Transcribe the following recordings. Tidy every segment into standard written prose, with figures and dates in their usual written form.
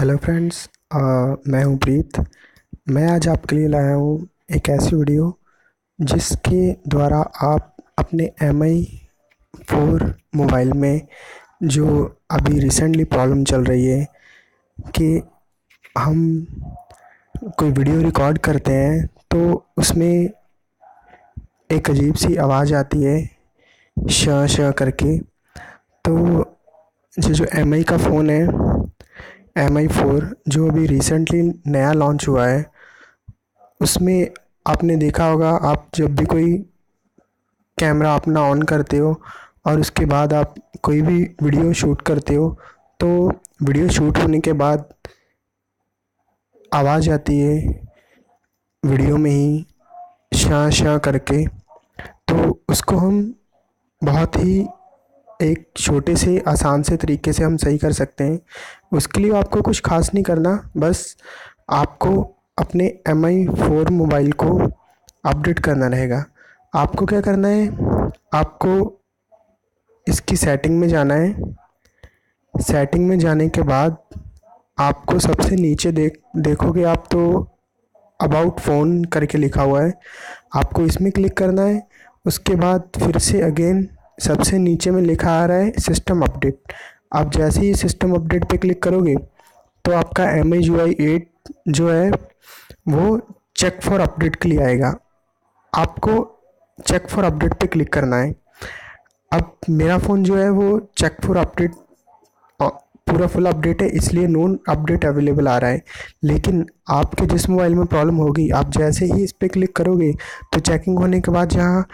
Hello friends. मैं हूँ प्रीत। मैं आज आपके लिए लाया हूँ एक ऐसी वीडियो जिसके द्वारा आप अपने MI 4 मोबाइल में जो अभी रिसेंटली प्रॉब्लम चल रही है कि हम कोई वीडियो रिकॉर्ड करते हैं तो उसमें एक अजीब सी आवाज़ आती है श श करके। तो ये जो MI का फ़ोन है, MI 4 जो अभी रिसेंटली नया लॉन्च हुआ है, उसमें आपने देखा होगा, आप जब भी कोई कैमरा अपना ऑन करते हो और उसके बाद आप कोई भी वीडियो शूट करते हो, तो वीडियो शूट होने के बाद आवाज़ आती है वीडियो में ही शां शां करके। तो उसको हम बहुत ही एक छोटे से आसान से तरीके से हम सही कर सकते हैं। उसके लिए आपको कुछ ख़ास नहीं करना, बस आपको अपने MI 4 मोबाइल को अपडेट करना रहेगा। आपको क्या करना है, आपको इसकी सेटिंग में जाना है। सेटिंग में जाने के बाद आपको सबसे नीचे देखोगे आप तो अबाउट फ़ोन करके लिखा हुआ है, आपको इसमें क्लिक करना है। उसके बाद फिर से अगेन सबसे नीचे में लिखा आ रहा है सिस्टम अपडेट। आप जैसे ही सिस्टम अपडेट पे क्लिक करोगे तो आपका MIUI 8 जो है वो चेक फॉर अपडेट के लिए आएगा। आपको चेक फॉर अपडेट पे क्लिक करना है। अब मेरा फ़ोन जो है वो चेक फॉर अपडेट पूरा फुल अपडेट है, इसलिए नोन अपडेट अवेलेबल आ रहा है। लेकिन आपके जिस मोबाइल में प्रॉब्लम होगी, आप जैसे ही इस पर क्लिक करोगे तो चेकिंग होने के बाद यहाँ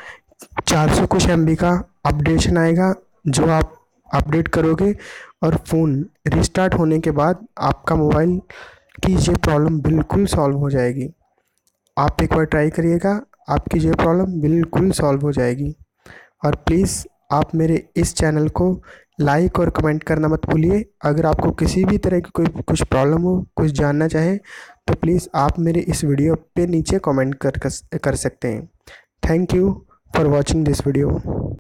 400 कुछ MB का अपडेशन आएगा जो आप अपडेट करोगे और फ़ोन रिस्टार्ट होने के बाद आपका मोबाइल की ये प्रॉब्लम बिल्कुल सॉल्व हो जाएगी। आप एक बार ट्राई करिएगा, आपकी ये प्रॉब्लम बिल्कुल सॉल्व हो जाएगी। और प्लीज़ आप मेरे इस चैनल को लाइक और कमेंट करना मत भूलिए। अगर आपको किसी भी तरह की कोई कुछ प्रॉब्लम हो, कुछ जानना चाहें, तो प्लीज़ आप मेरे इस वीडियो पे नीचे कमेंट कर सकते हैं। Thank you for watching this video.